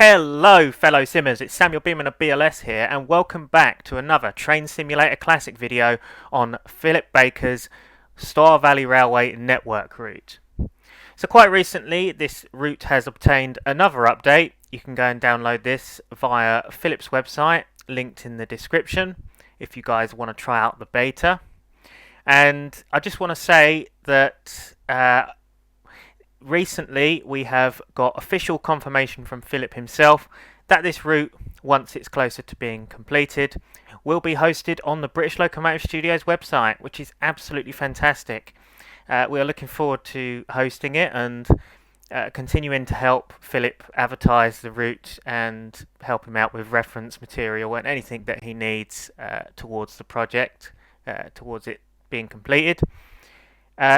Hello fellow simmers, it's Samuel Beeman of BLS here and welcome back to another Train Simulator Classic video on Phillip Baker's Stour Valley Railway network route. So quite recently this route has obtained another update. You can go and download this via Phillip's website, linked in the description, if you guys want to try out the beta. And I just want to say that recently we have got official confirmation from Phillip himself that this route, once it's closer to being completed, will be hosted on the British Locomotive Studios website, which is absolutely fantastic. We are looking forward to hosting it and continuing to help Phillip advertise the route and help him out with reference material and anything that he needs towards the project, towards it being completed.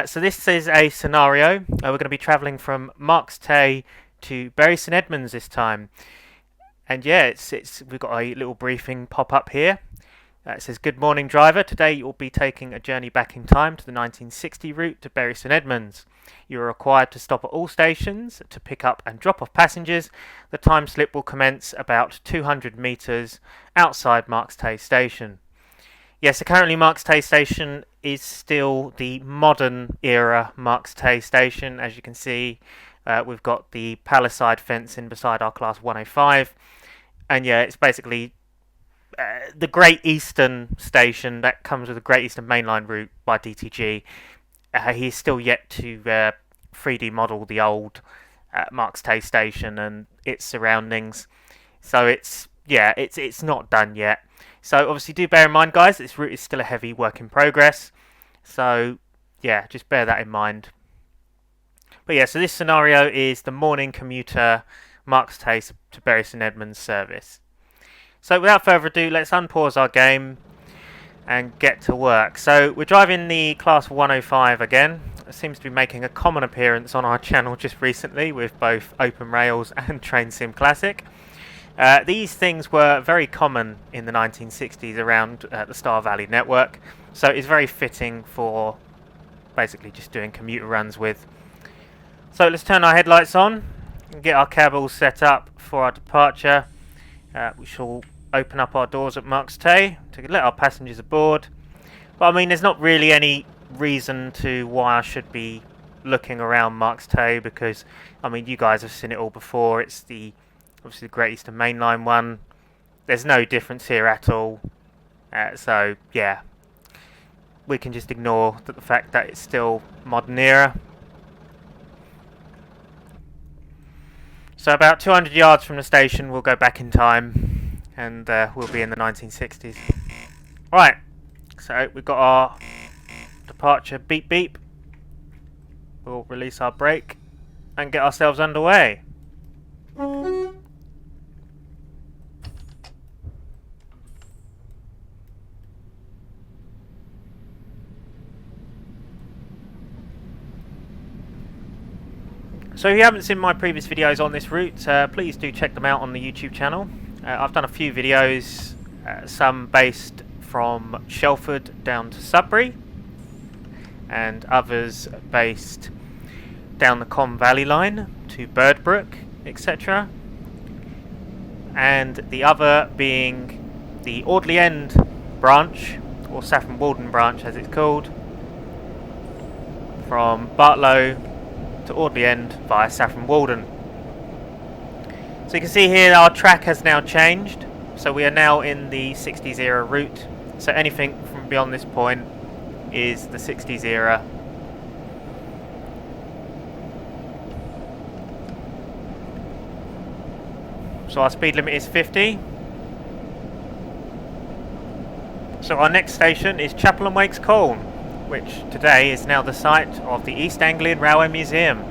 So this is a scenario. We're going to be travelling from Marks Tay to Bury St Edmunds this time. And yeah, we've got a little briefing pop up here. It says, "Good morning driver, today you'll be taking a journey back in time to the 1960 route to Bury St Edmunds. You are required to stop at all stations to pick up and drop off passengers. The time slip will commence about 200 metres outside Marks Tay station." Yes, so currently Marks Tay station is still the modern era Marks Tay station. As you can see, we've got the palisade fencing beside our class 105. And yeah, it's basically the Great Eastern station that comes with the Great Eastern Mainline route by DTG. He's still yet to 3D model the old Marks Tay station and its surroundings. So it's not done yet. So obviously do bear in mind, guys, this route is still a heavy work in progress. So yeah, just bear that in mind. But yeah, so this scenario is the morning commuter Marks Tay to Bury St Edmunds service. So without further ado, let's unpause our game and get to work. So we're driving the class 105 again. It seems to be making a common appearance on our channel just recently with both Open Rails and Train Sim Classic. These things were very common in the 1960s around the Stour Valley network, so it's very fitting for basically just doing commuter runs with. So let's turn our headlights on and get our cab all set up for our departure. We shall open up our doors at Marks Tay to let our passengers aboard. But I mean, there's not really any reason to why I should be looking around Marks Tay, because I mean, you guys have seen it all before. It's obviously the Great Eastern Mainline one. There's no difference here at all. So yeah, we can just ignore the fact that it's still modern era. So about 200 yards from the station we'll go back in time and we'll be in the 1960s. Right, so we've got our departure beep beep. We'll release our brake and get ourselves underway. So if you haven't seen my previous videos on this route, please do check them out on the YouTube channel. I've done a few videos, some based from Shelford down to Sudbury, and others based down the Colne Valley line to Birdbrook, etc. And the other being the Audley End branch, or Saffron Walden branch as it's called, from Bartlow to Audley End via Saffron Walden. So you can see here our track has now changed, so we are now in the 60s era route, so anything from beyond this point is the 60s era. So our speed limit is 50. So our next station is Chapple Wakes Colne, which today is now the site of the East Anglian Railway Museum.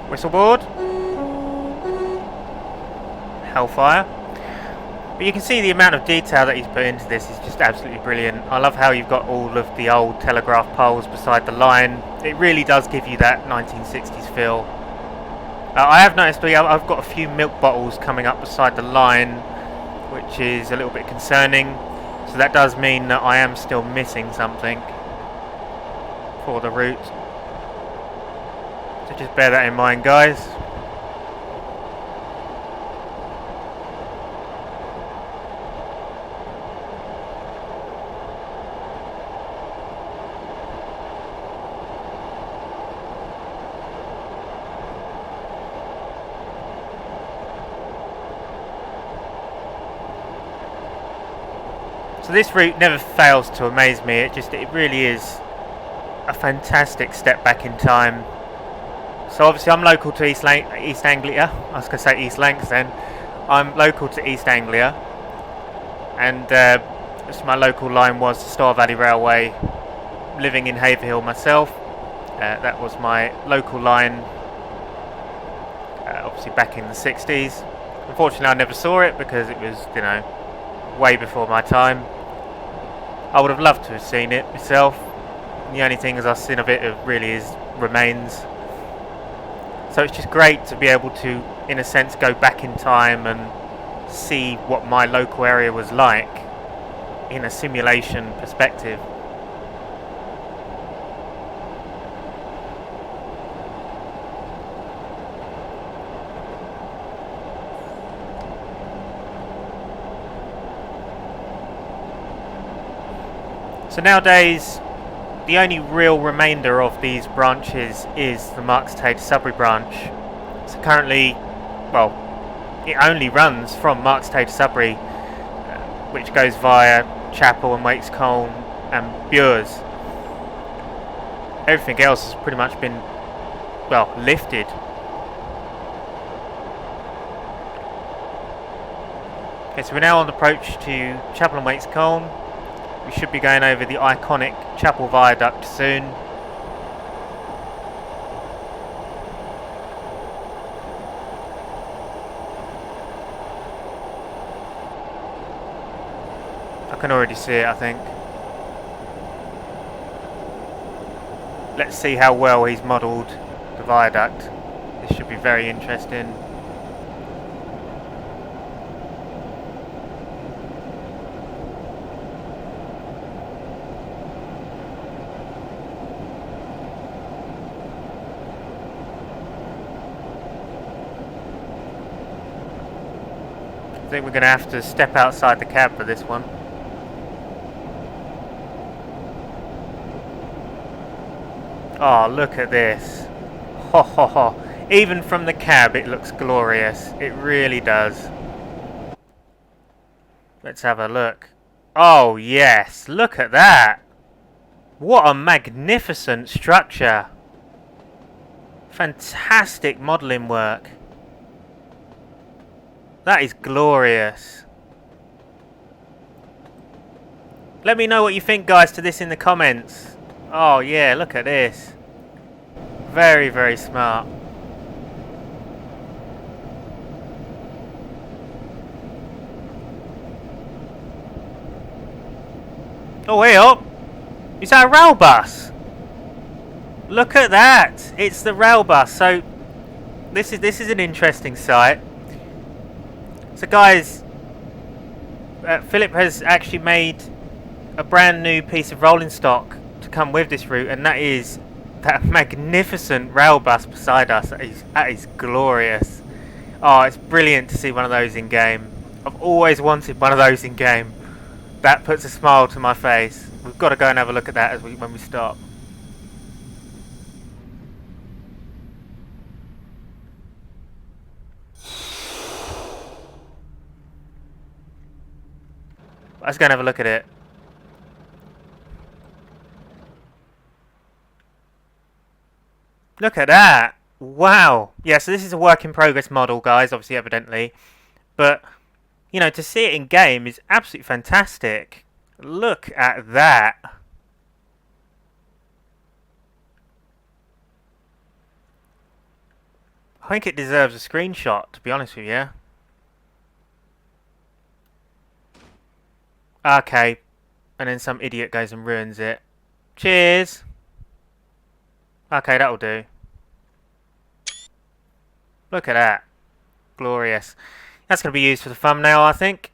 Whistleboard. Hellfire. But you can see the amount of detail that he's put into this is just absolutely brilliant. I love how you've got all of the old telegraph poles beside the line. It really does give you that 1960s feel. I have noticed I've got a few milk bottles coming up beside the line, which is a little bit concerning. So that does mean that I am still missing something for the route. So just bear that in mind, guys. So this route never fails to amaze me. It really is a fantastic step back in time. So obviously I'm local to East Anglia. I was going to say East Lancs then. I'm local to East Anglia, and my local line was the Stour Valley Railway. Living in Haverhill myself, that was my local line. Obviously back in the 60s. Unfortunately, I never saw it because it was, way before my time. I would have loved to have seen it myself. The only thing I've seen of it really is remains. So it's just great to be able to, in a sense, go back in time and see what my local area was like in a simulation perspective. So nowadays, the only real remainder of these branches is the Marks Tay to Sudbury branch. So currently, well, it only runs from Marks Tay to Sudbury, which goes via Chapple and Wakes Colne and Bures. Everything else has pretty much been, well, lifted. Okay, so we're now on the approach to Chapple and Wakes Colne. We should be going over the iconic Chapel Viaduct soon. I can already see it, I think. Let's see how well he's modelled the viaduct. This should be very interesting. I think we're going to have to step outside the cab for this one. Oh, look at this. Ho ho ho. Even from the cab it looks glorious. It really does. Let's have a look. Oh yes, look at that. What a magnificent structure. Fantastic modelling work. That is glorious. Let me know what you think, guys, to this in the comments. Oh yeah, look at this. Very, very smart. Oh, here. Is that a rail bus? Look at that. It's the rail bus. So this is an interesting sight. So guys, Phillip has actually made a brand new piece of rolling stock to come with this route, and that is that magnificent rail bus beside us. That is glorious. Oh, it's brilliant to see one of those in game. I've always wanted one of those in game. That puts a smile to my face. We've got to go and have a look at that when we stop. Let's go and have a look at it. Look at that. Wow. Yeah, so this is a work in progress model, guys, obviously, evidently. But, you know, to see it in game is absolutely fantastic. Look at that. I think it deserves a screenshot, to be honest with you. Okay. And then some idiot goes and ruins it. Cheers! Okay, that'll do. Look at that. Glorious. That's going to be used for the thumbnail, I think.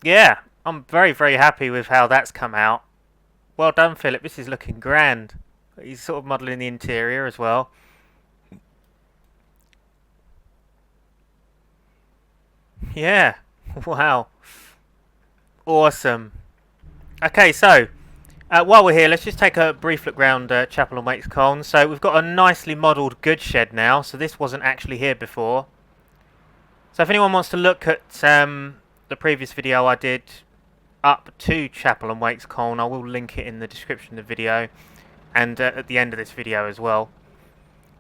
Yeah, I'm very, very happy with how that's come out. Well done, Phillip. This is looking grand. He's sort of modelling the interior as well. Yeah. Wow. Awesome. Okay, so while we're here, let's just take a brief look round Chapple Wakes Colne. So we've got a nicely modelled goods shed now. So this wasn't actually here before. So if anyone wants to look at the previous video I did up to Chapple Wakes Colne, I will link it in the description of the video and at the end of this video as well.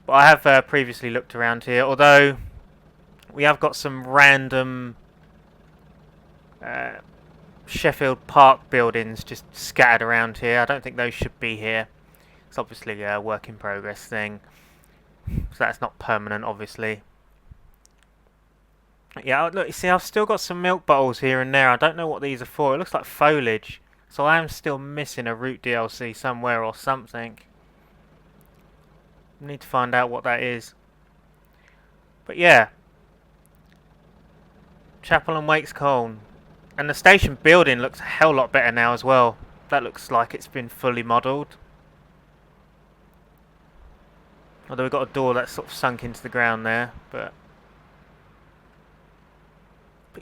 But I have previously looked around here, although we have got some random Sheffield Park buildings just scattered around here. I don't think those should be here. It's obviously a work in progress thing, so that's not permanent, obviously. Yeah, look, you see, I've still got some milk bottles here and there. I don't know what these are for. It looks like foliage, so I am still missing a route DLC somewhere or something. I need to find out what that is. But yeah, Chapple Wakes Colne. And the station building looks a hell lot better now as well. That looks like it's been fully modelled. Although we've got a door that's sort of sunk into the ground there, but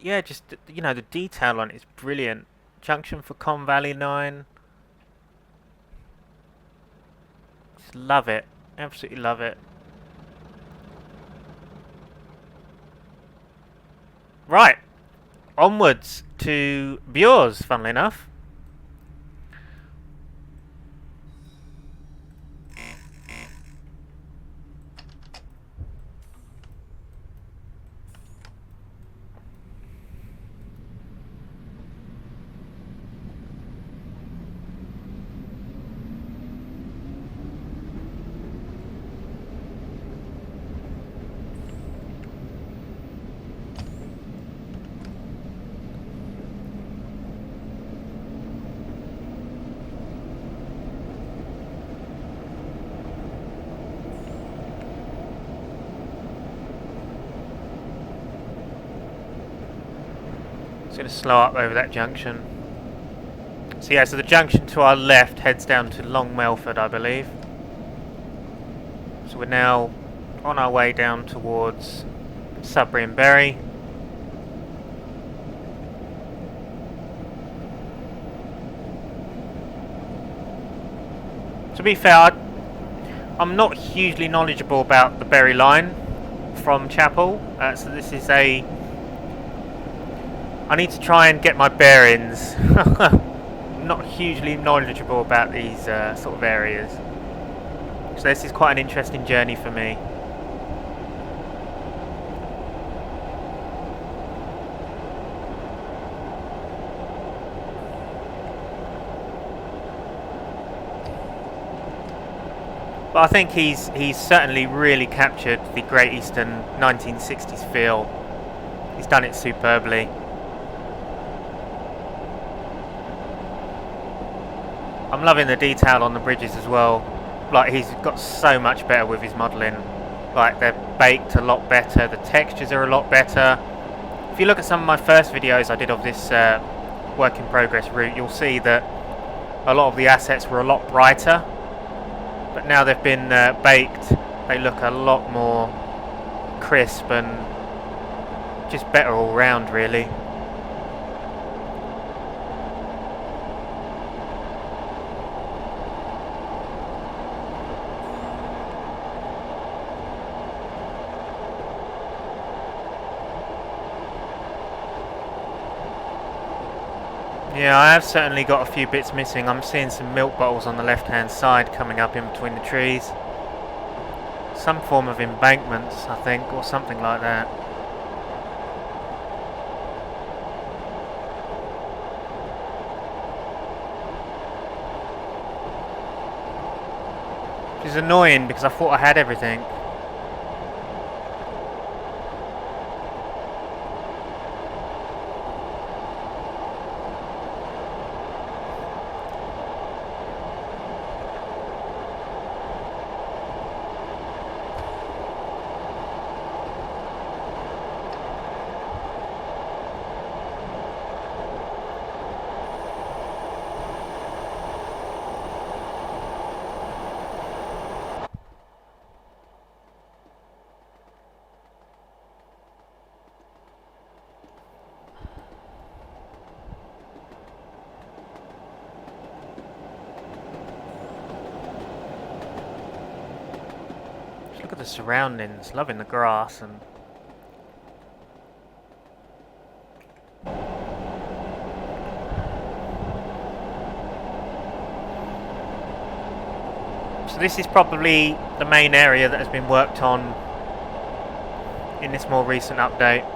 yeah, just, you know, the detail on it is brilliant. Junction for Colne Valley 9. Just love it. Absolutely love it. Right. Onwards to Bures, funnily enough. It's going to slow up over that junction. So yeah, so the junction to our left heads down to Long Melford, I believe. So we're now on our way down towards Sudbury and Bury. To be fair, I'm not hugely knowledgeable about the Bury line from Chapel, so this is a... I need to try and get my bearings. I'm not hugely knowledgeable about these sort of areas. So this is quite an interesting journey for me. But I think he's certainly really captured the Great Eastern 1960s feel. He's done it superbly. I'm loving the detail on the bridges as well. Like, he's got so much better with his modelling. Like, they're baked a lot better, the textures are a lot better. If you look at some of my first videos I did of this work in progress route, you'll see that a lot of the assets were a lot brighter. But now they've been baked, they look a lot more crisp and just better all round, really. Yeah, I have certainly got a few bits missing. I'm seeing some milk bottles on the left hand side coming up in between the trees. Some form of embankments, I think, or something like that. Which is annoying because I thought I had everything. Look at the surroundings, loving the grass and... So this is probably the main area that has been worked on in this more recent update.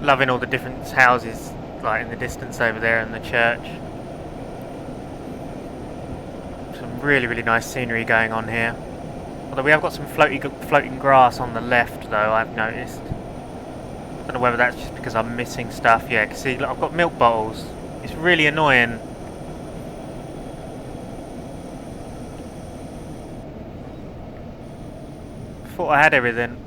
Loving all the different houses like in the distance over there and the church. Some really nice scenery going on here. Although we have got some floating grass on the left though, I've noticed. I don't know whether that's just because I'm missing stuff. Yeah, because see, look, I've got milk bottles. It's really annoying. Thought I had everything.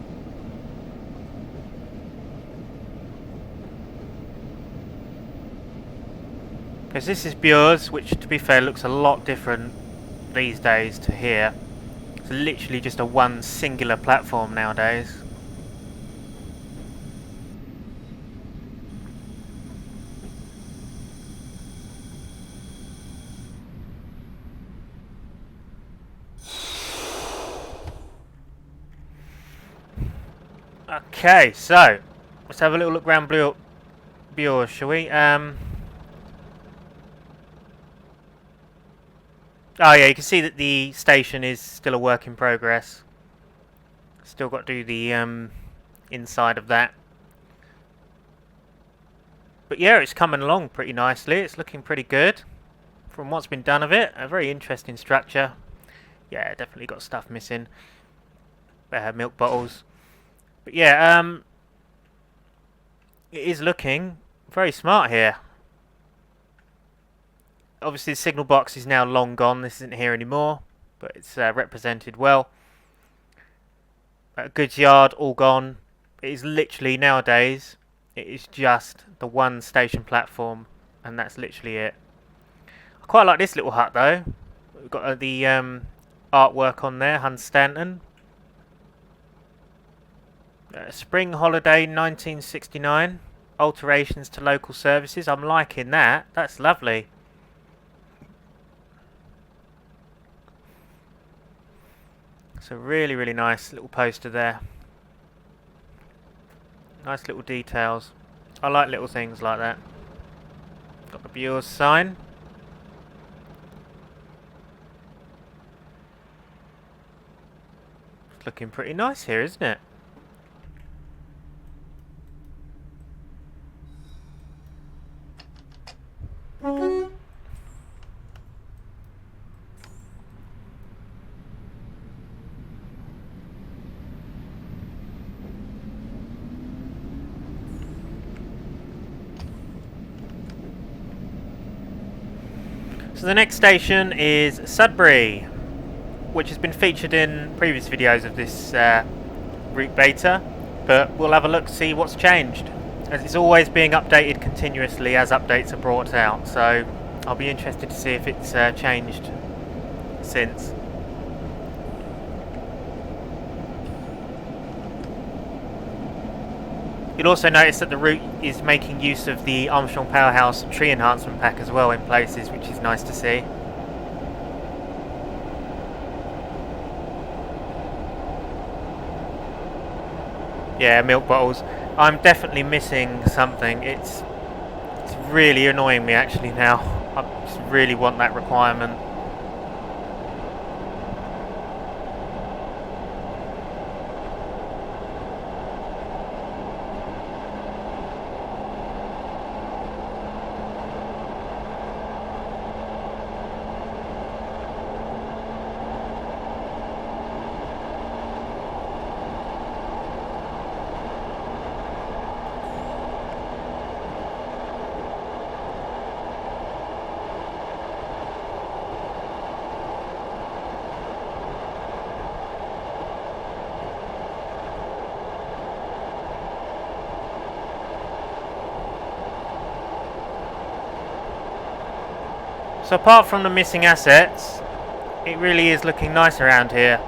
Because this is Bures, which to be fair looks a lot different these days to here. It's literally just a one singular platform nowadays. Okay, so let's have a little look around Bures, shall we? Oh yeah, you can see that the station is still a work in progress. Still got to do the inside of that. But yeah, it's coming along pretty nicely. It's looking pretty good from what's been done of it. A very interesting structure. Yeah, definitely got stuff missing. Milk bottles. But yeah, it is looking very smart here. Obviously the signal box is now long gone, this isn't here anymore, but it's represented well. Goods yard, all gone. It is literally, nowadays, it is just the one station platform, and that's literally it. I quite like this little hut though. We've got the artwork on there, Hun Stanton. Spring holiday 1969, alterations to local services. I'm liking that, that's lovely. So really nice little poster there. Nice little details. I like little things like that. Got the Bures sign. It's looking pretty nice here, isn't it? So the next station is Sudbury, which has been featured in previous videos of this route beta, but we'll have a look to see what's changed, as it's always being updated continuously as updates are brought out, so I'll be interested to see if it's changed since. You'll also notice that the route is making use of the Armstrong Powerhouse tree enhancement pack as well in places, which is nice to see. Yeah, milk bottles. I'm definitely missing something. It's really annoying me actually now. I just really want that requirement. So apart from the missing assets, it really is looking nice around here.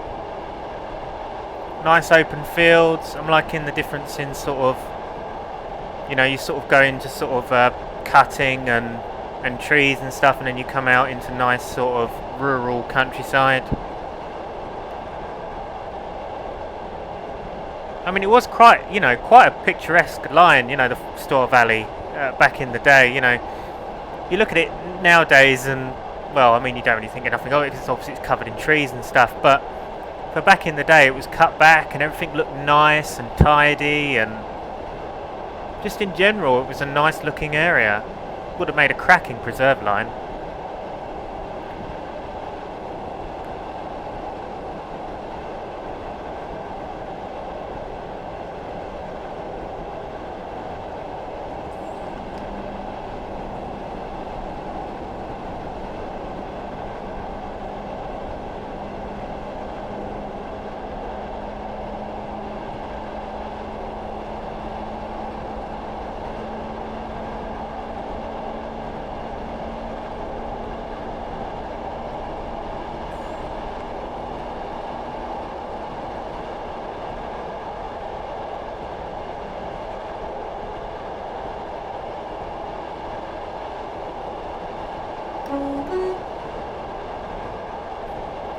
Nice open fields. I'm liking the difference in sort of, you know, you sort of go into sort of cutting and trees and stuff, and then you come out into nice sort of rural countryside. I mean, it was quite, you know, quite a picturesque line, you know, the Stour Valley back in the day. You know, you look at it nowadays and, well, I mean, you don't really think of nothing of it because obviously it's covered in trees and stuff, but for back in the day it was cut back and everything looked nice and tidy, and just in general it was a nice looking area. Would have made a cracking preserve line.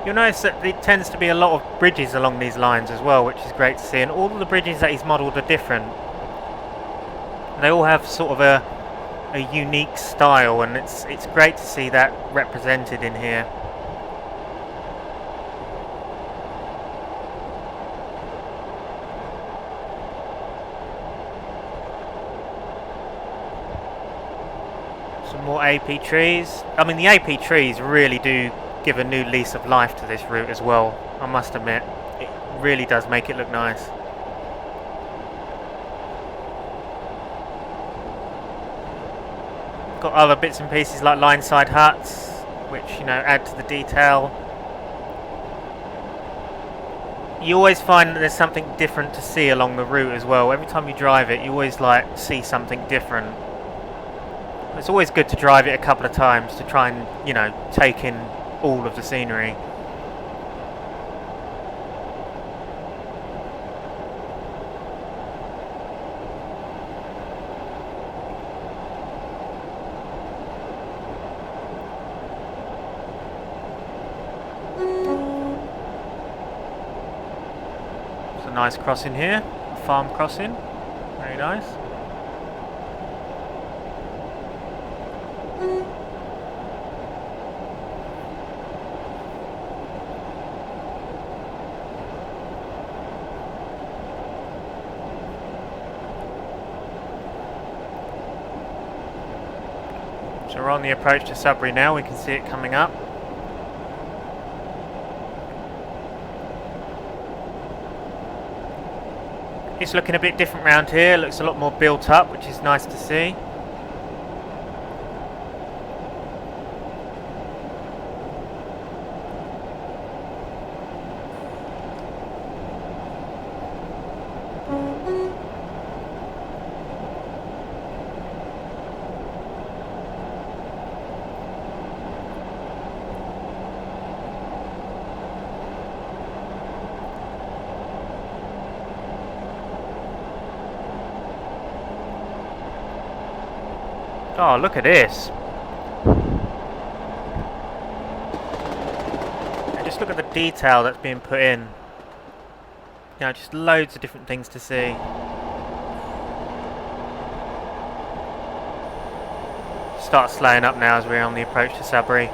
You'll notice that it tends to be a lot of bridges along these lines as well, which is great to see, and all of the bridges that he's modelled are different. They all have sort of a unique style, and it's great to see that represented in here. Some more AP trees. I mean, the AP trees really do give a new lease of life to this route as well, I must admit. It really does make it look nice. Got other bits and pieces like line side huts, which, you know, add to the detail. You always find that there's something different to see along the route as well. Every time you drive it, you always like see something different. It's always good to drive it a couple of times to try and, you know, take in all of the scenery. It's a nice crossing here, a farm crossing, very nice. So we're on the approach to Sudbury now, we can see it coming up. It's looking a bit different round here, looks a lot more built up, which is nice to see. Oh, look at this. And just look at the detail that's being put in. You know, just loads of different things to see. Start slowing up now as we're on the approach to Sudbury.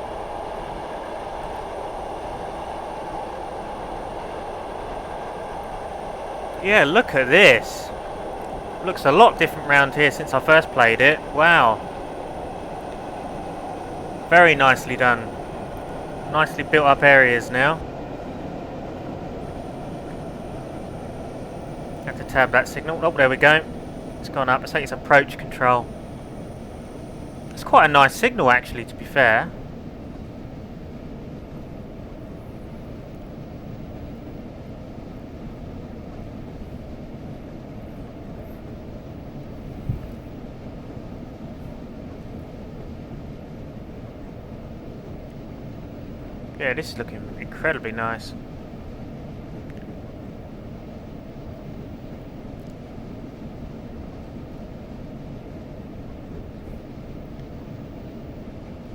Yeah, look at this. Looks a lot different round here since I first played it. Wow. Very nicely done. Nicely built up areas now. Have to tab that signal. Oh, there we go. It's gone up. I think it's approach control. It's quite a nice signal actually, to be fair. Yeah, this is looking incredibly nice.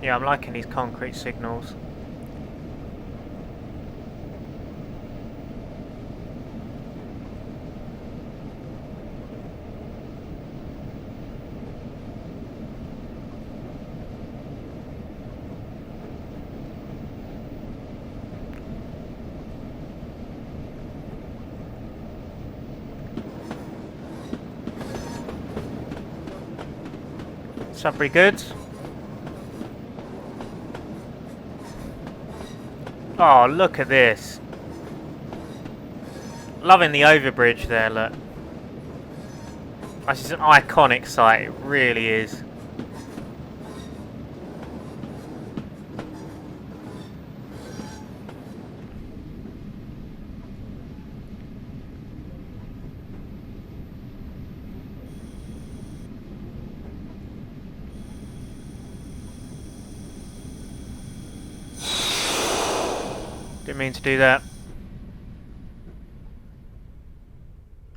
Yeah, I'm liking these concrete signals. Sudbury goods. Oh, look at this. Loving the overbridge there, look. This is an iconic site, it really is. Didn't mean to do that.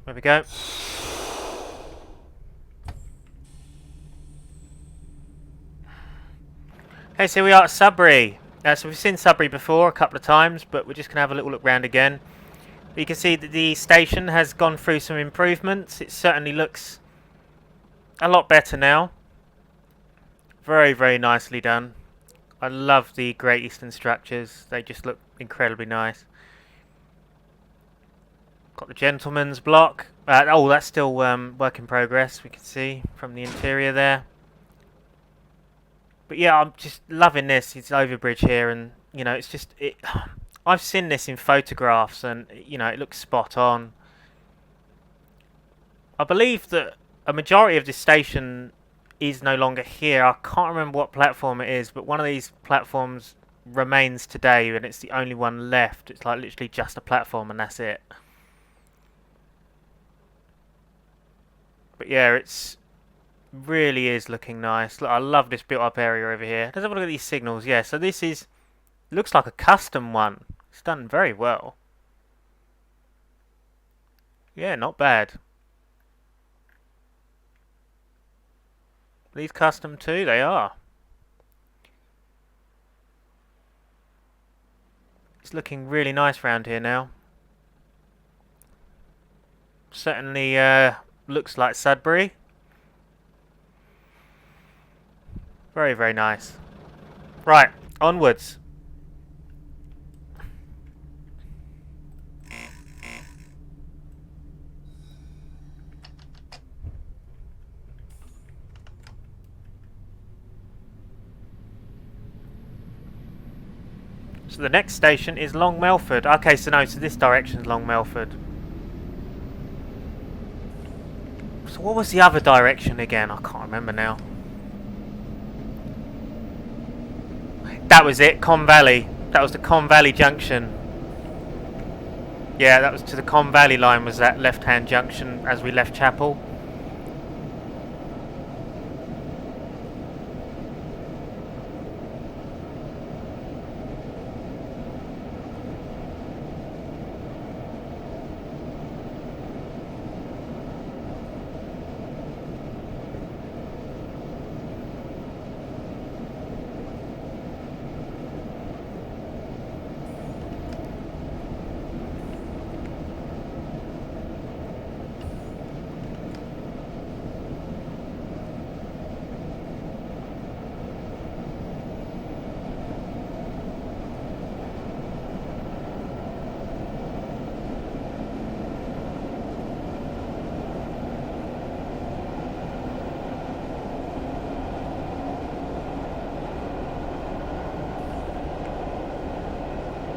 There we go. Okay, so we are at Sudbury. So we've seen Sudbury before a couple of times, but we're just going to have a little look round again. You can see that the station has gone through some improvements. It certainly looks a lot better now. Very, very nicely done. I love the Great Eastern structures. They just look incredibly nice. Got the gentleman's block. Oh, that's still work in progress, we can see from the interior there. But yeah, I'm just loving this. It's overbridge here, and you know, it's just I've seen this in photographs, and you know, it looks spot on. I believe that a majority of this station is no longer here. I can't remember what platform it is, but one of these platforms remains today, and it's the only one left. It's like literally just a platform, and that's it. But yeah, it's really is looking nice. Look, I love this built-up area over here. Let's have a look at these signals. Yeah, so this is looks like a custom one. It's done very well. Yeah, not bad. These custom too, they are. It's looking really nice round here now. Certainly looks like Sudbury. Very, very nice. Right, onwards. So the next station is Long Melford. Okay, so no, so this direction is Long Melford. So what was the other direction again? I can't remember now. That was it, Colne Valley. That was the Colne Valley junction. Yeah, that was to the Colne Valley line, was that left-hand junction as we left Chapel.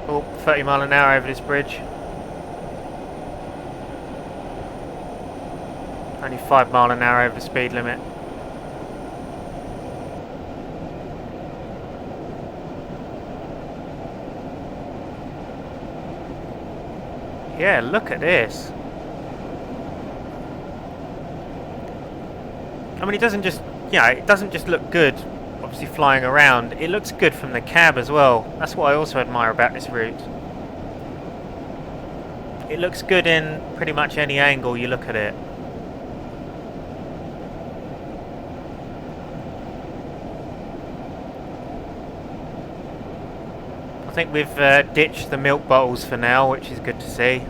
Oh, 30 mile an hour over this bridge. Only 5 mile an hour over the speed limit. Yeah, look at this. I mean, it doesn't just, you know, it doesn't just look good, obviously obviously flying around, it looks good from the cab as well. That's what I also admire about this route. It looks good in pretty much any angle you look at it. I think we've ditched the milk bottles for now, which is good to see.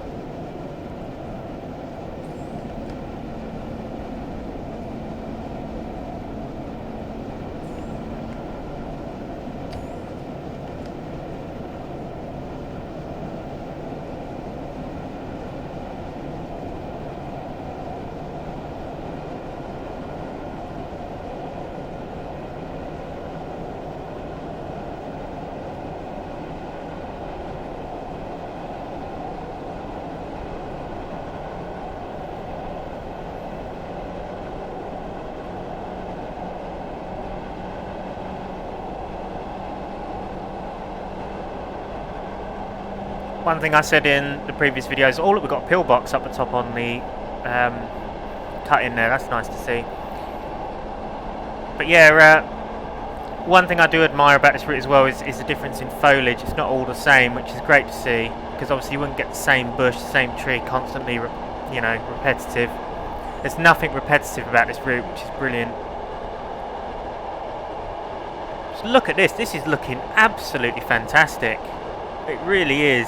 One thing I said in the previous videos, oh look, we've got a pillbox up the top on the cut in there, that's nice to see. But yeah, one thing I do admire about this route as well is the difference in foliage. It's not all the same, which is great to see, because obviously you wouldn't get the same bush, the same tree constantly, you know, repetitive. There's nothing repetitive about this route, which is brilliant. Just look at this, this is looking absolutely fantastic. It really is.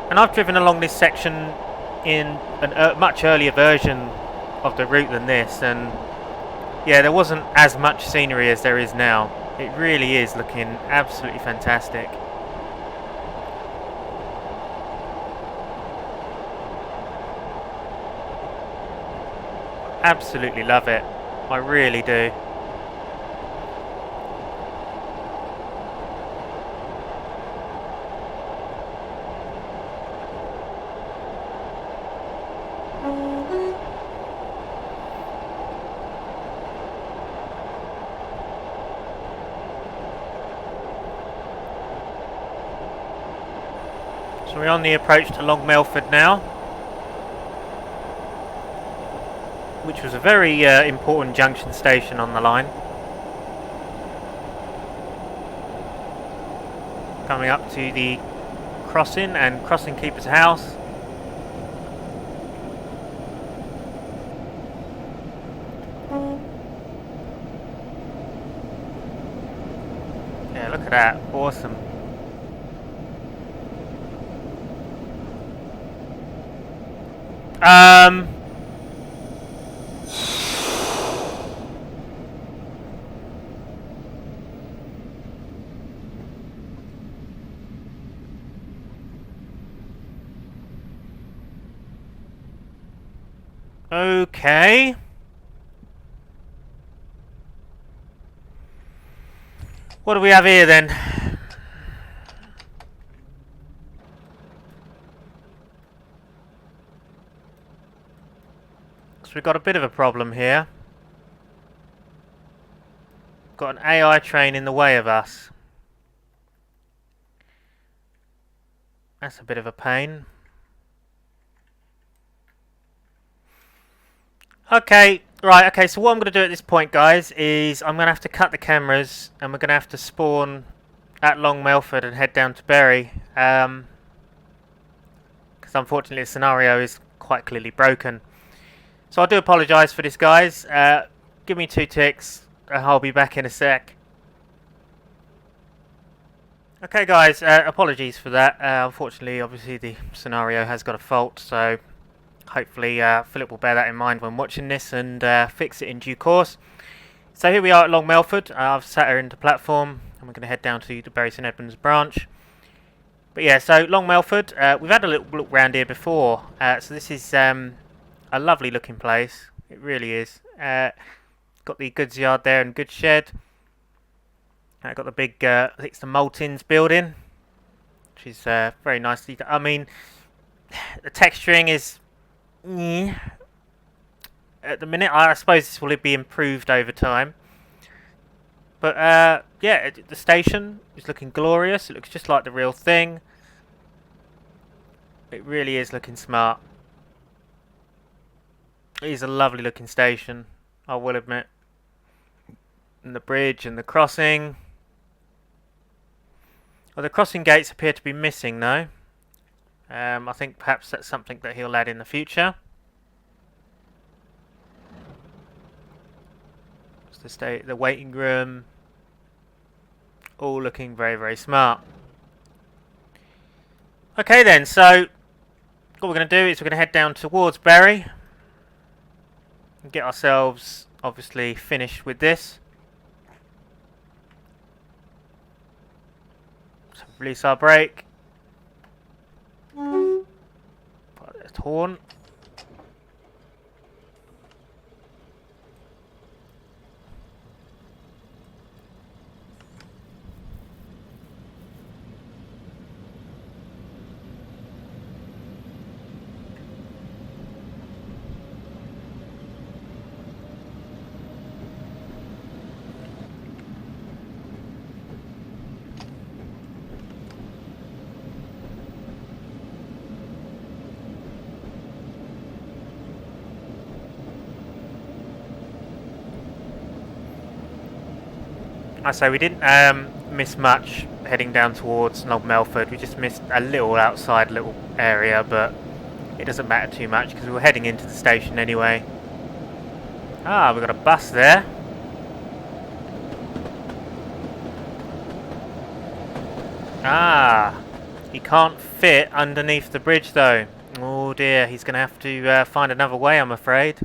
And I've driven along this section in a much earlier version of the route than this, and yeah, there wasn't as much scenery as there is now. It really is looking absolutely fantastic. Absolutely love it. I really do. So we're on the approach to Long Melford now, which was a very important junction station on the line. Coming up to the crossing and crossing keeper's house. Yeah, look at that, awesome. Okay. What do we have here then? So we've got a bit of a problem here. Got an AI train in the way of us. That's a bit of a pain. Okay, right, okay, so what I'm going to do at this point, guys, is I'm going to have to cut the cameras and we're going to have to spawn at Long Melford and head down to Bury. Because unfortunately the scenario is quite clearly broken. So I do apologise for this, guys. Give me 2 ticks and I'll be back in a sec. Okay, guys, apologies for that. Unfortunately, obviously the scenario has got a fault, so hopefully Philip will bear that in mind when watching this and fix it in due course. So here we are at Long Melford. I've sat her into platform and we're going to head down to the Bury St Edmunds branch. But yeah, so Long Melford, we've had a little look round here before. So this is a lovely looking place. It really is. Got the goods yard there and goods shed. Got the big, I think it's the Maltins building, which is very nicely done. I mean, the texturing is at the minute. I suppose this will be improved over time. But yeah, the station is looking glorious. It looks just like the real thing. It really is looking smart. It is a lovely looking station, I will admit. And the bridge and the crossing. Well, the crossing gates appear to be missing though. I think perhaps that's something that he'll add in the future. It's the waiting room. All looking very, very smart. Okay then, so what we're going to do is we're going to head down towards Bury and get ourselves obviously finished with this. So release our brake. Put the horn. I say we didn't miss much heading down towards Melford. We just missed a little outside little area, but it doesn't matter too much because we were heading into the station anyway. Ah, we've got a bus there. Ah, he can't fit underneath the bridge though. Oh dear, he's going to have to find another way, I'm afraid.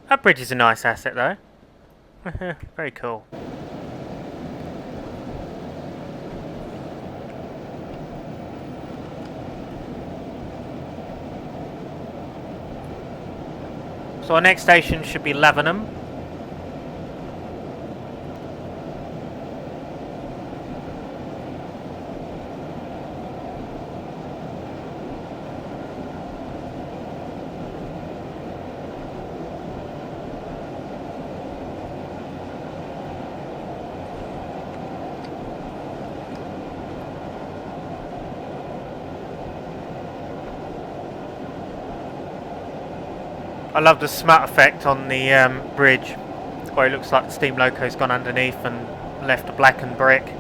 That bridge is a nice asset though. Very cool. So our next station should be Lavenham. I love the smut effect on the bridge, where it looks like the steam loco's gone underneath and left a blackened brick.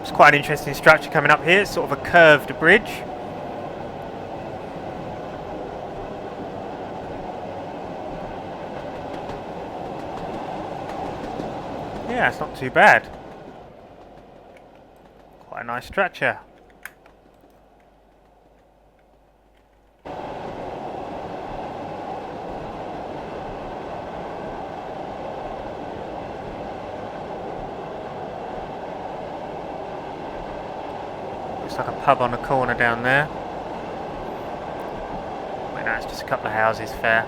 It's quite an interesting structure coming up here. It's sort of a curved bridge. Yeah, it's not too bad. Quite a nice structure. Looks like a pub on a corner down there. Wait, no, it's just a couple of houses, fair.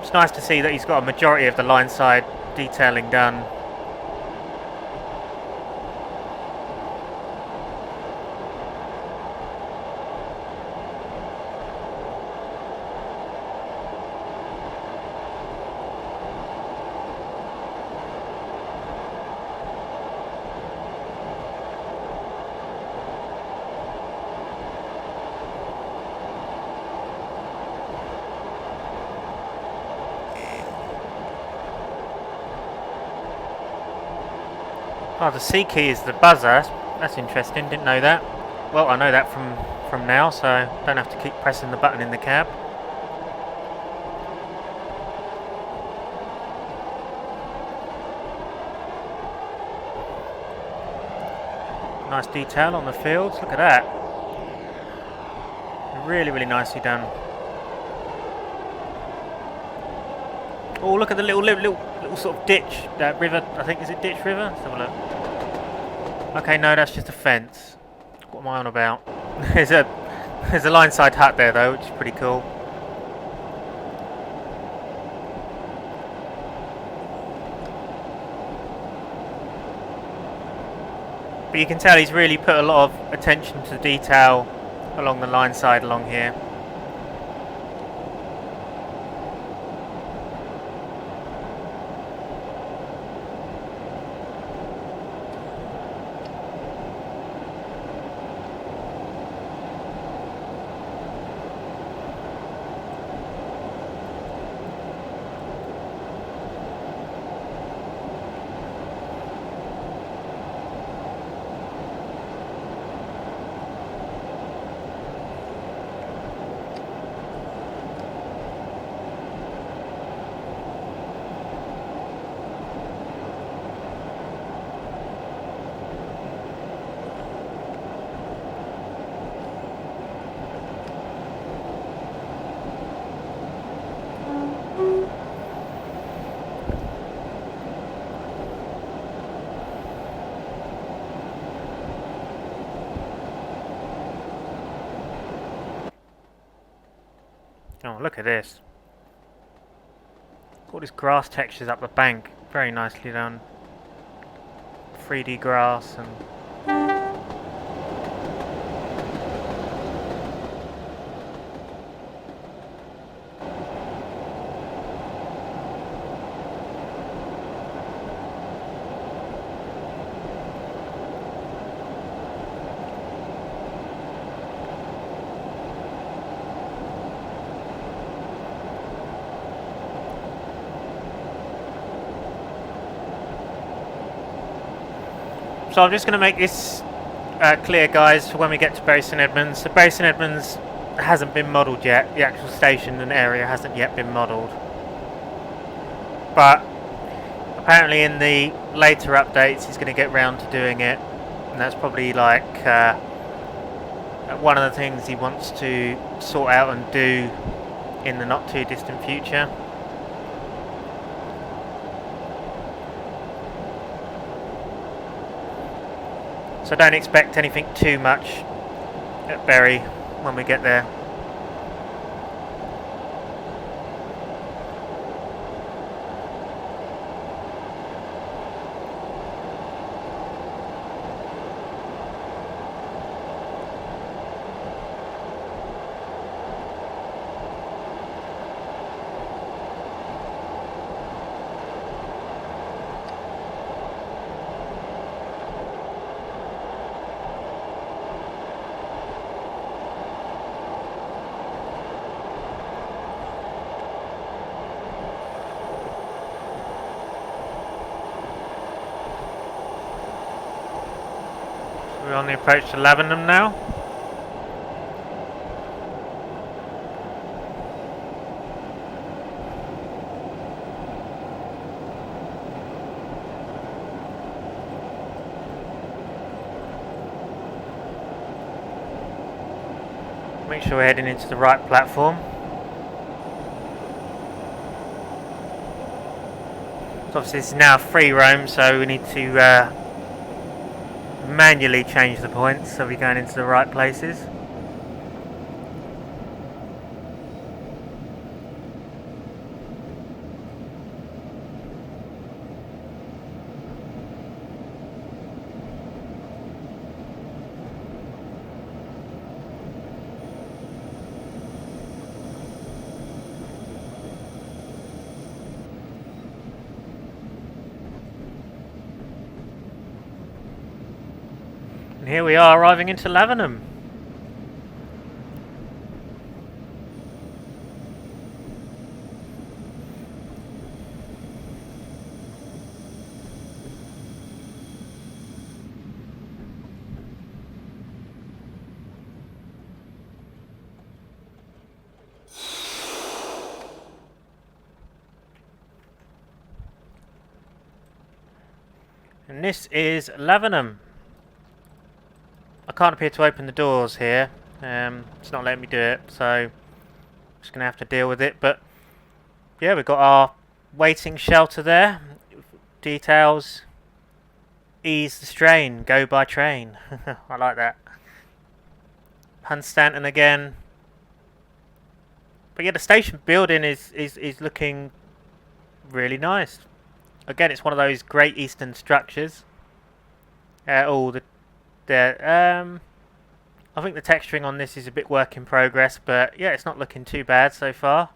It's nice to see that he's got a majority of the line side detailing done. Oh, the C key is the buzzer. That's interesting. Didn't know that. Well, I know that from now, so don't have to keep pressing the button in the cab. Nice detail on the fields. Look at that. Really, really nicely done. Oh, look at the little sort of ditch, river. I think, is it ditch river? Let's have a look. Okay, no, that's just a fence. What am I on about? there's a line side hut there though, which is pretty cool. But you can tell he's really put a lot of attention to detail along the line side along here. Oh, look at this. All these grass textures up the bank. Very nicely done. 3D grass and... So I'm just going to make this clear, guys, for when we get to Bury St Edmunds. So Bury St Edmunds hasn't been modelled yet. The actual station and area hasn't yet been modelled. But apparently in the later updates he's going to get round to doing it. And that's probably like one of the things he wants to sort out and do in the not too distant future. So don't expect anything too much at Bury when we get there. We're on the approach to Lavenham now. Make sure we're heading into the right platform. So obviously this is now free roam, so we need to manually change the points so we're going into the right places. And here we are arriving into Lavenham. And this is Lavenham. I can't appear to open the doors here. It's not letting me do it, so I'm just going to have to deal with it. But yeah, we've got our waiting shelter there. Details. Ease the strain. Go by train. I like that. Hunstanton again. But yeah, the station building is looking really nice. Again, it's one of those Great Eastern structures. I think the texturing on this is a bit work in progress, but yeah, it's not looking too bad so far.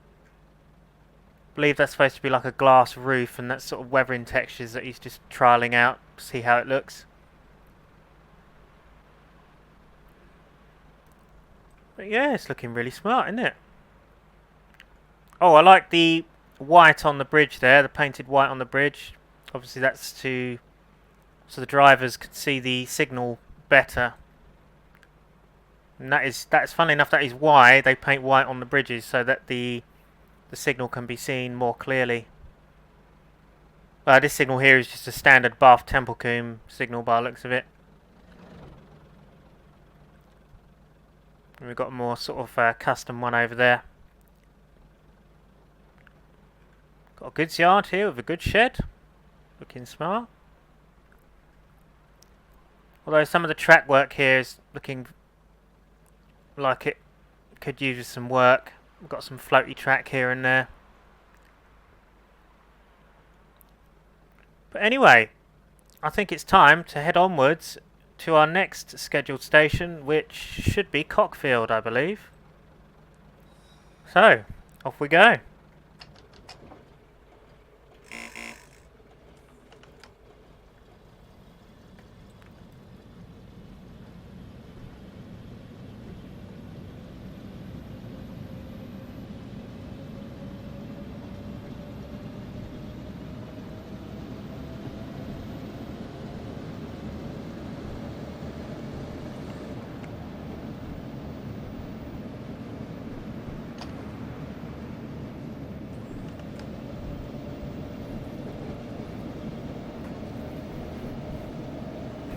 I believe that's supposed to be like a glass roof, and that's sort of weathering textures that he's just trialling out to see how it looks. But yeah, it's looking really smart, isn't it? Oh, I like the white on the bridge there, the painted white on the bridge. Obviously that's so the drivers can see the signal better. And that's funny enough, that is why they paint white on the bridges, so that the signal can be seen more clearly. This signal here is just a standard Bath Templecombe signal by the looks of it. And we've got a more sort of custom one over there. Got a goods yard here with a good shed. Looking smart. Although some of the track work here is looking like it could use some work. We've got some floaty track here and there. But anyway, I think it's time to head onwards to our next scheduled station, which should be Cockfield, I believe. So, off we go.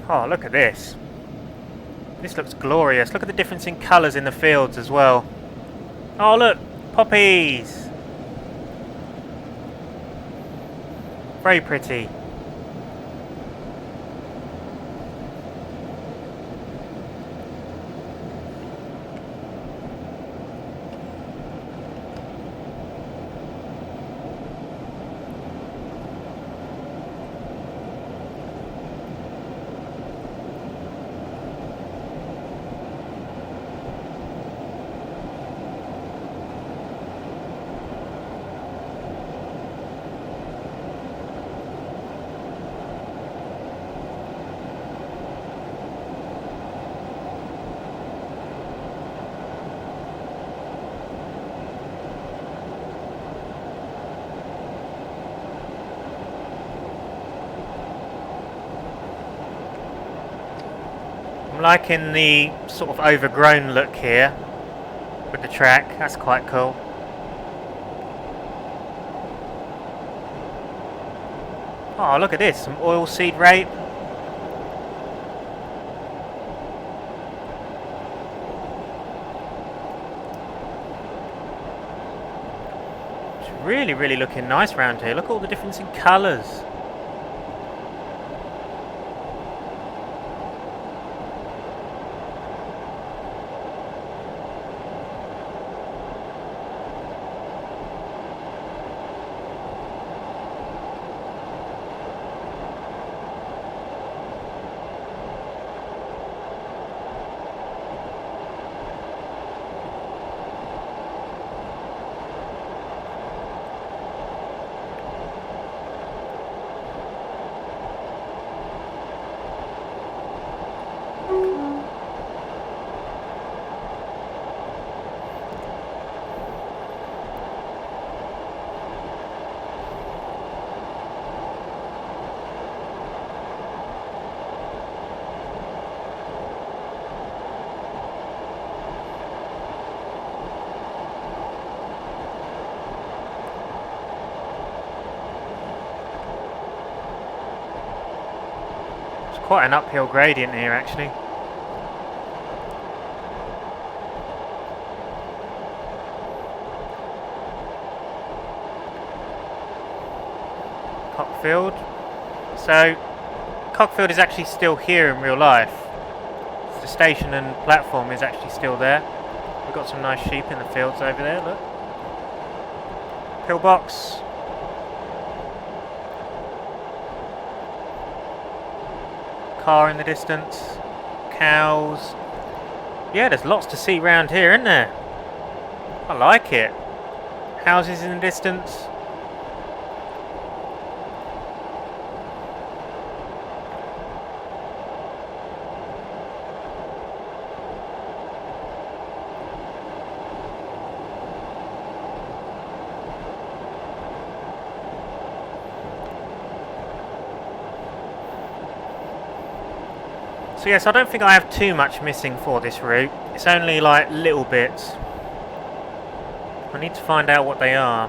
Oh, look at this. This looks glorious. Look at the difference in colours in the fields as well. Oh, look. Poppies. Very pretty. I'm liking the sort of overgrown look here with the track. That's quite cool. Oh, look at this, some oilseed rape. It's really, really looking nice around here. Look at all the difference in colours. Quite an uphill gradient here actually. Cockfield. So, Cockfield is actually still here in real life. The station and platform is actually still there. We've got some nice sheep in the fields over there, look. Pillbox. Car in the distance. Cows. Yeah, there's lots to see round here, isn't there? I like it. Houses in the distance. So yes, I don't think I have too much missing for this route. It's only like little bits. I need to find out what they are.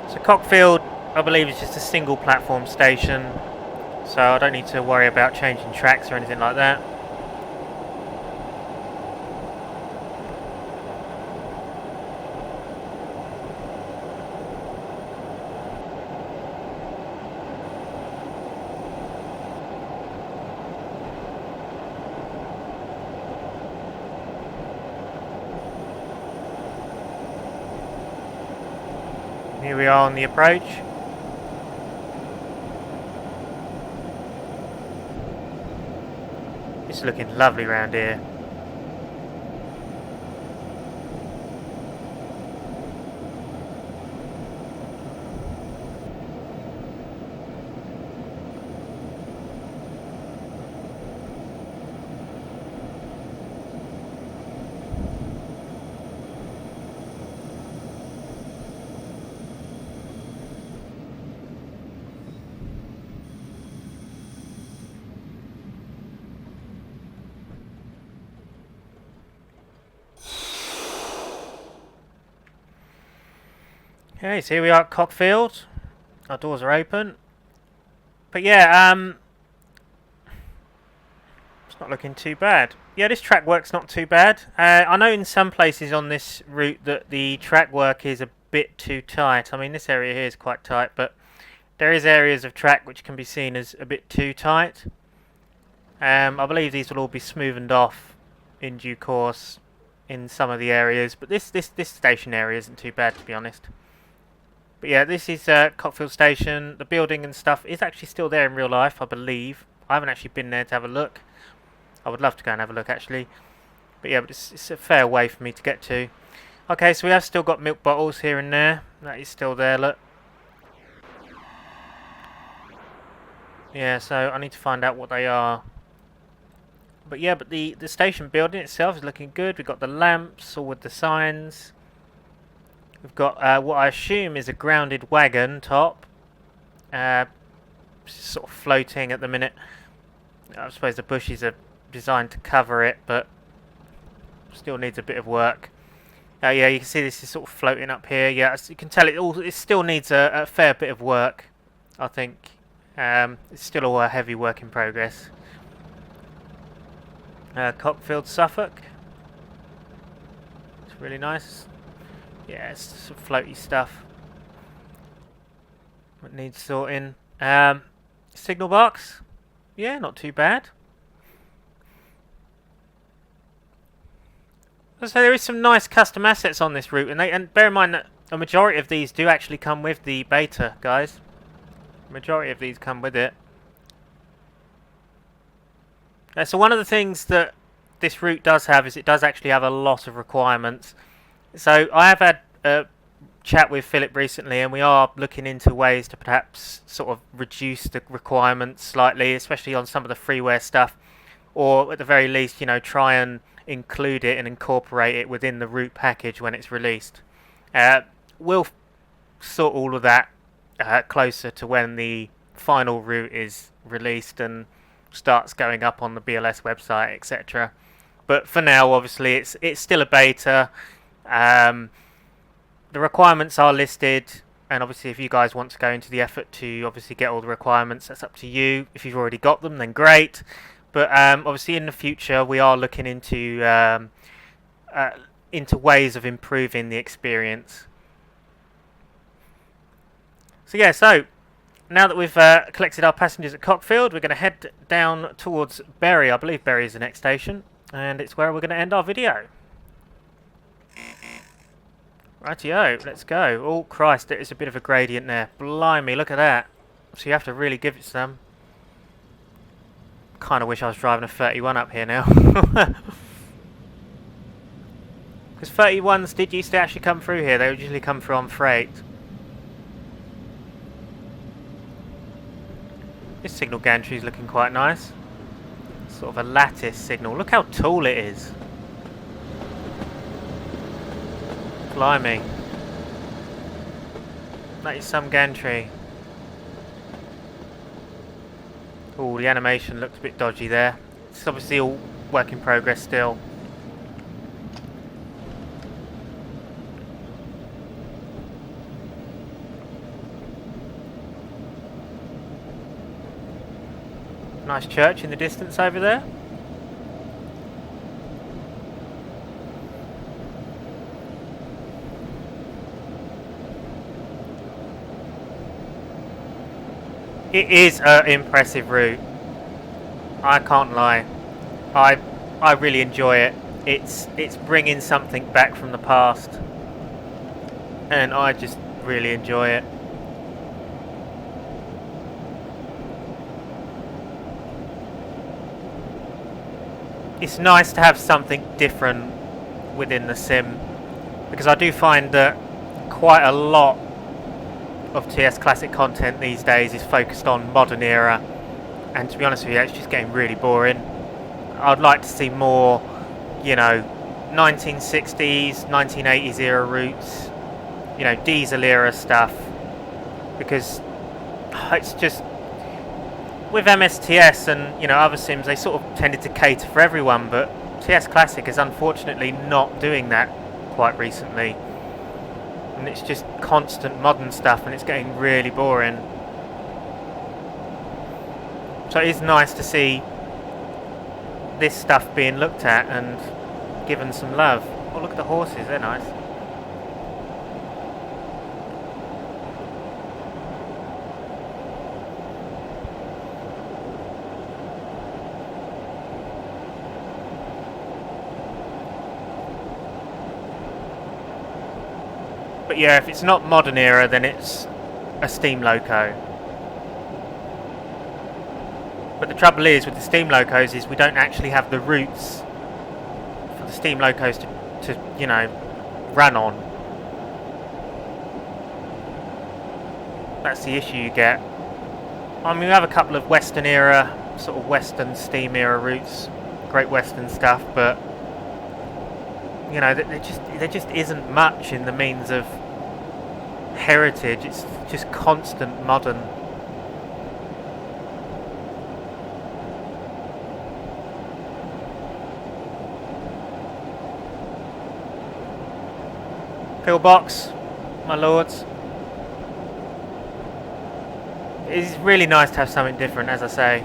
So Cockfield, I believe, is just a single platform station. So I don't need to worry about changing tracks or anything like that. Here we are on the approach. It's looking lovely round here. Okay, so here we are at Cockfield. Our doors are open. But yeah, it's not looking too bad. Yeah, this track work's not too bad. I know in some places on this route that the track work is a bit too tight. I mean, this area here is quite tight, but there is areas of track which can be seen as a bit too tight. I believe these will all be smoothened off in due course in some of the areas, but this station area isn't too bad, to be honest. But yeah, this is Cockfield Station. The building and stuff is actually still there in real life, I believe. I haven't actually been there to have a look. I would love to go and have a look, actually. But yeah, but it's a fair way for me to get to. Okay, so we have still got milk bottles here and there. That is still there, look. Yeah, so I need to find out what they are. But yeah, but the station building itself is looking good. We've got the lamps, all with the signs. We've got what I assume is a grounded wagon top. Sort of floating at the minute. I suppose the bushes are designed to cover it, but still needs a bit of work. Yeah, you can see this is sort of floating up here. Yeah, as you can tell, it still needs a fair bit of work, I think. It's still a heavy work in progress. Cockfield, Suffolk. It's really nice. Yeah, it's some floaty stuff. What needs sorting. Signal box. Yeah, not too bad. So there is some nice custom assets on this route, and bear in mind that a majority of these do actually come with the beta, guys. Majority of these come with it. So one of the things that this route does have is it does actually have a lot of requirements. So I have had a chat with Phillip recently, and we are looking into ways to perhaps sort of reduce the requirements slightly, especially on some of the freeware stuff, or at the very least, you know, try and include it and incorporate it within the route package when it's released. We'll sort all of that closer to when the final route is released and starts going up on the BLS website, etc. But for now, obviously, it's still a beta. The requirements are listed, and obviously if you guys want to go into the effort to obviously get all the requirements, that's up to you. If you've already got them, then great. But obviously in the future we are looking into into ways of improving the experience. So yeah, so now that we've collected our passengers at Cockfield, we're going to head down towards Bury. I believe Bury is the next station, and it's where we're going to end our video. Rightio, let's go. Oh Christ, there is a bit of a gradient there. Blimey, look at that. So you have to really give it some. Kind of wish I was driving a 31 up here now. Because 31s did used to actually come through here. They would usually come through on freight. This signal gantry is looking quite nice. Sort of a lattice signal. Look how tall it is. Blimey. That is some gantry. Oh, the animation looks a bit dodgy there. It's obviously all work in progress still. Nice church in the distance over there. It is an impressive route. I can't lie. I really enjoy it. It's bringing something back from the past, and I just really enjoy it. It's nice to have something different within the sim, because I do find that quite a lot of TS Classic content these days is focused on modern era, and to be honest with you, it's just getting really boring. I'd like to see more, you know, 1960s, 1980s era routes, you know, diesel era stuff, because it's just, with MSTS and, you know, other sims, they sort of tended to cater for everyone, but TS Classic is unfortunately not doing that quite recently. And it's just constant modern stuff, and it's getting really boring. So it is nice to see this stuff being looked at and given some love. Oh, look at the horses, they're nice. But yeah, if it's not modern era, then it's a steam loco. But the trouble is with the steam locos is we don't actually have the routes for the steam locos to you know, run on. That's the issue you get. I mean, we have a couple of Western era, sort of Western steam era routes, Great Western stuff, but you know, there just isn't much in the means of heritage. It's just constant modern. Pillbox, my lords. It's really nice to have something different, as I say.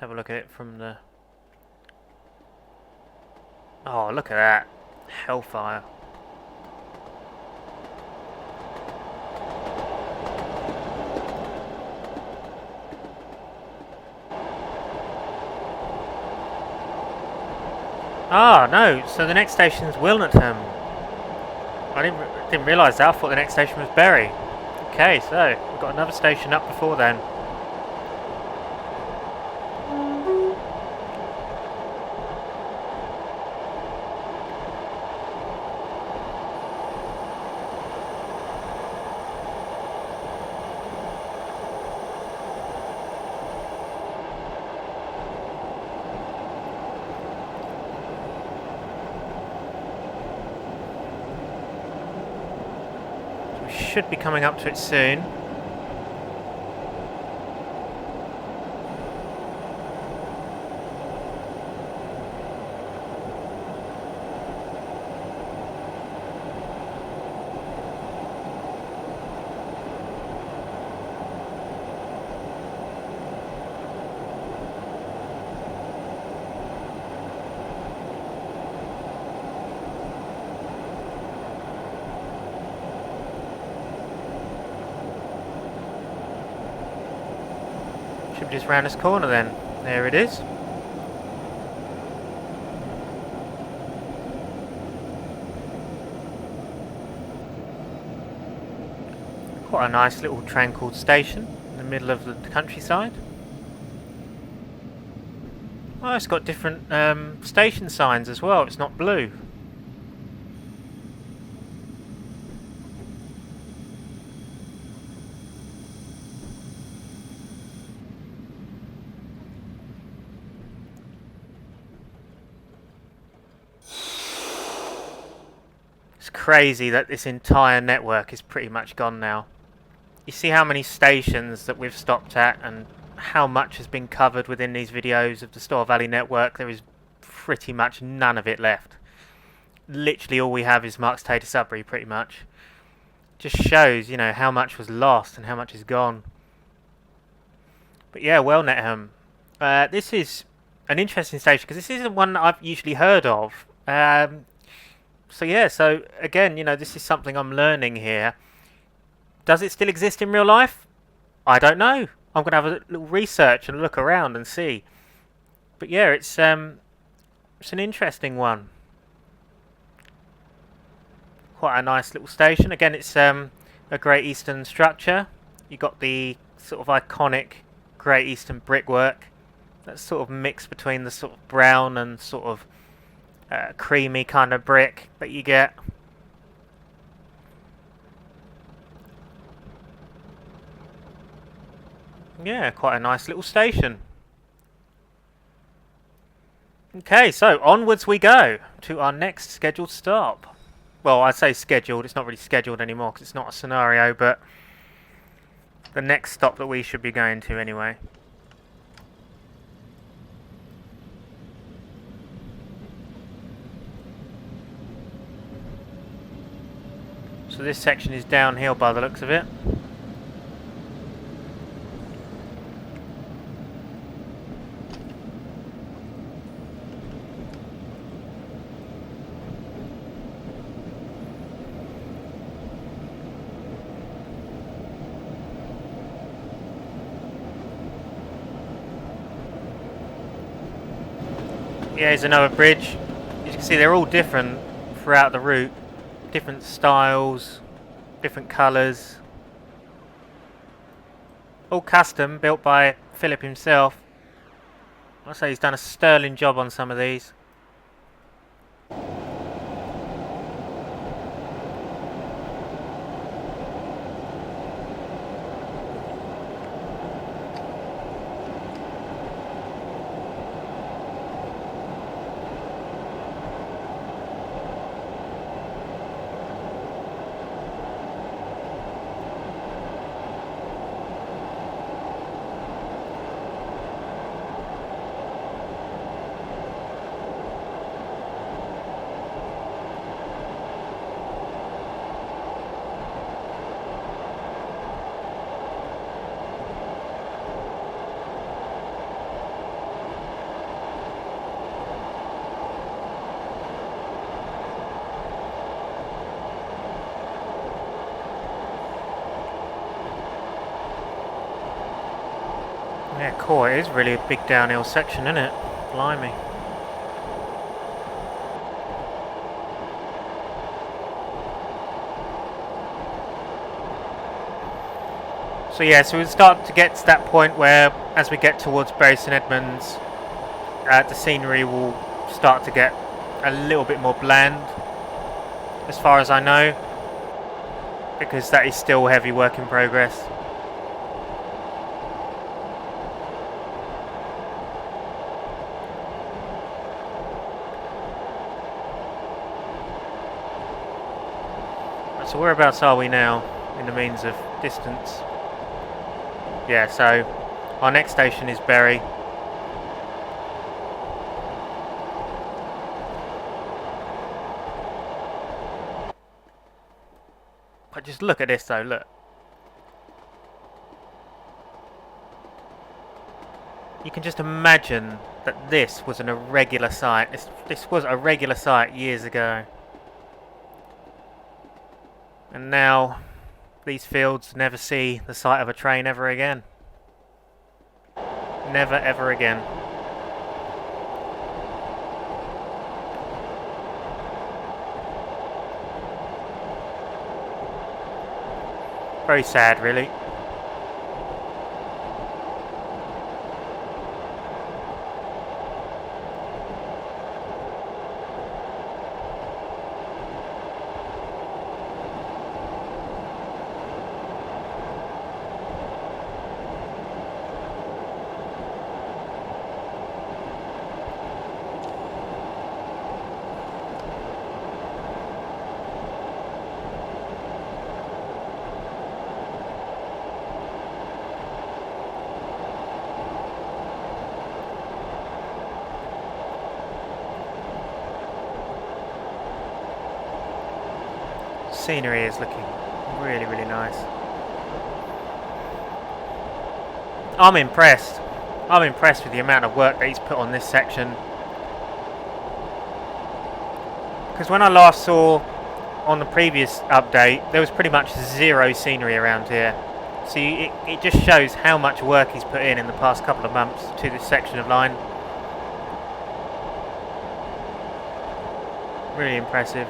Have a look at it from the... Oh, look at that. Hellfire. Ah, no. So the next station's Welnetham. I didn't realise that. I thought the next station was Bury. Okay, so we've got another station up before then. should be coming up to it soon. Should be just round this corner then. There it is. Quite a nice little tranquil station in the middle of the countryside. Oh, it's got different station signs as well. It's not blue. It's crazy that this entire network is pretty much gone now. You see how many stations that we've stopped at and how much has been covered within these videos of the Stour Valley network. There is pretty much none of it left. Literally all we have is Marks Tay to Sudbury, pretty much. Just shows, you know, how much was lost and how much is gone. But yeah, Welnetham. This is an interesting station because this isn't one that I've usually heard of. So yeah, so again, you know, this is something I'm learning here. Does it still exist in real life? I don't know. I'm going to have a little research and look around and see. But yeah, it's an interesting one. Quite a nice little station. Again, it's a Great Eastern structure. You've got the sort of iconic Great Eastern brickwork. That's sort of mixed between the sort of brown and sort of creamy kind of brick that you get. Yeah, quite a nice little station. Okay, so onwards we go to our next scheduled stop. Well, I say scheduled, it's not really scheduled anymore because it's not a scenario, but the next stop that we should be going to anyway. So this section is downhill by the looks of it. Yeah, here's another bridge. As you can see, they're all different throughout the route. Different styles, different colours. All custom, built by Phillip himself. I'd say he's done a sterling job on some of these. Yeah, cool. It is really a big downhill section, isn't it? Blimey. So yeah, so we'll start to get to that point where, as we get towards Bury St Edmunds, the scenery will start to get a little bit more bland, as far as I know, because that is still heavy work in progress. So whereabouts are we now? in the means of distance. Yeah, so our next station is Bury. But just look at this though, look. You can just imagine that this was an irregular site. This was a regular site years ago. And now these fields never see the sight of a train ever again. Never ever again. Very sad, really. Scenery is looking really, really nice. I'm impressed. I'm impressed with the amount of work that he's put on this section. Because when I last saw on the previous update, there was pretty much zero scenery around here. So it just shows how much work he's put in the past couple of months to this section of line. Really impressive.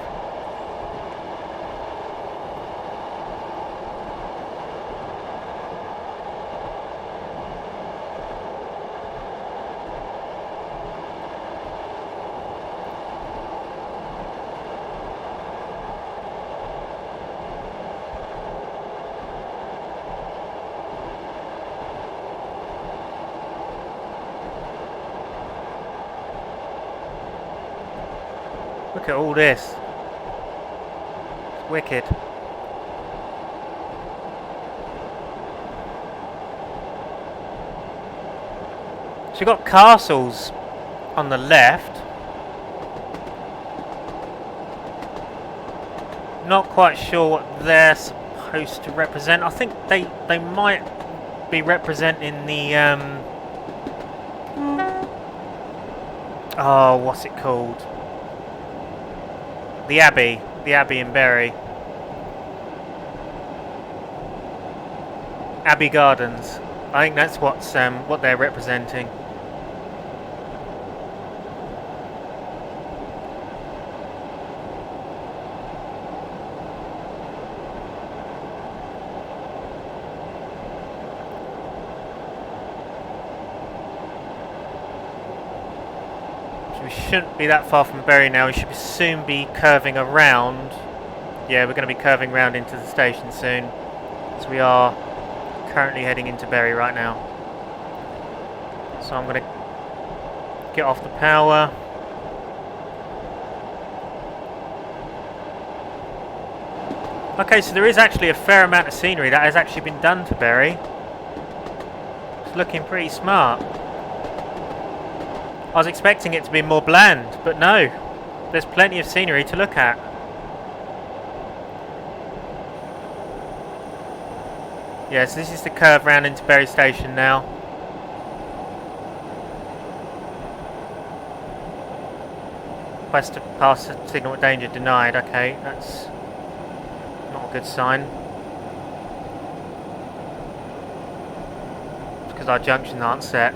Look at all this. It's wicked. So you've got castles on the left. Not quite sure what they're supposed to represent. I think they might be representing the oh, what's it called? The Abbey in Bury. Abbey Gardens. I think that's what they're representing. We shouldn't be that far from Bury now. We should soon be curving around. Yeah, we're going to be curving round into the station soon. So we are currently heading into Bury right now. So I'm going to get off the power. Okay, so there is actually a fair amount of scenery that has actually been done to Bury. It's looking pretty smart. I was expecting it to be more bland, but no. There's plenty of scenery to look at. Yes, this is the curve round into Bury Station now. Quest to pass the signal of danger denied. Okay, that's not a good sign. It's because our junctions aren't set.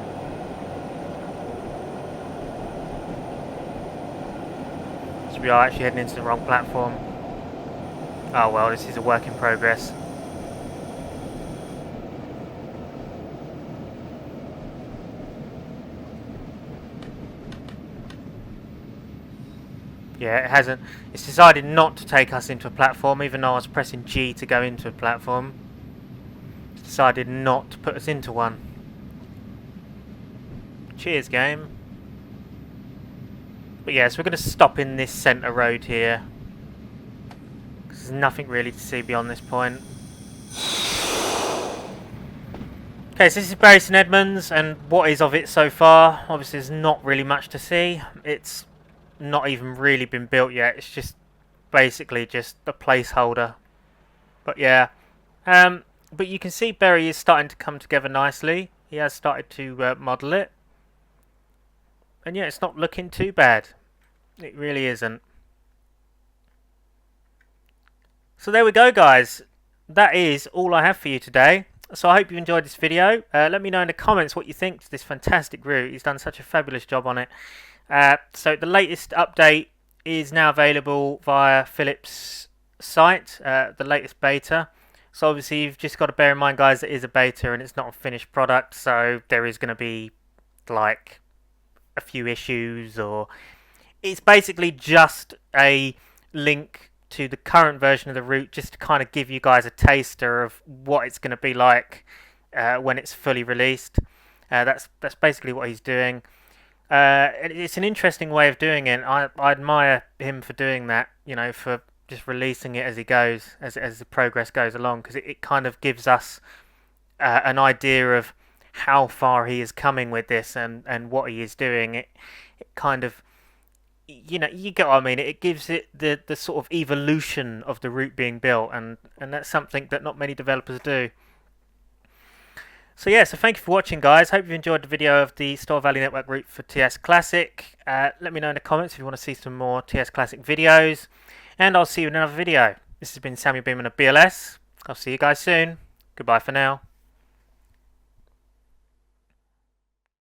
We are actually heading into the wrong platform. Oh well, this is a work in progress. Yeah, it hasn't. It's decided not to take us into a platform, even though I was pressing G to go into a platform. It's decided not to put us into one. Cheers, game. But yes, we're going to stop in this centre road here. There's nothing really to see beyond this point. Okay, so this is Bury St Edmunds, and what is of it so far? Obviously, there's not really much to see. It's not even really been built yet. It's just basically just a placeholder. But yeah, but you can see Bury is starting to come together nicely. He has started to model it, and yeah, it's not looking too bad. It really isn't. So there we go, guys. That is all I have for you today. So I hope you enjoyed this video. Let me know in the comments what you think of this fantastic route. He's done such a fabulous job on it. So the latest update is now available via Phillip's site, the latest beta. So obviously you've just got to bear in mind, guys, it is a beta and it's not a finished product. So there is going to be like a few issues, or it's basically just a link to the current version of the route, just to kind of give you guys a taster of what it's going to be like when it's fully released. That's basically what he's doing. It's an interesting way of doing it. I admire him for doing that, you know, for just releasing it as he goes, as the progress goes along, because it kind of gives us an idea of how far he is coming with this and what he is doing. It kind of, you know, you get what I mean. It gives it the sort of evolution of the route being built, and that's something that not many developers do. So yeah, so thank you for watching, guys. Hope you enjoyed the video of the Stour Valley Network route for TS Classic. Let me know in the comments if you want to see some more TS Classic videos, and I'll see you in another video. This has been Samuel Beeman of BLS. I'll see you guys soon. Goodbye for now.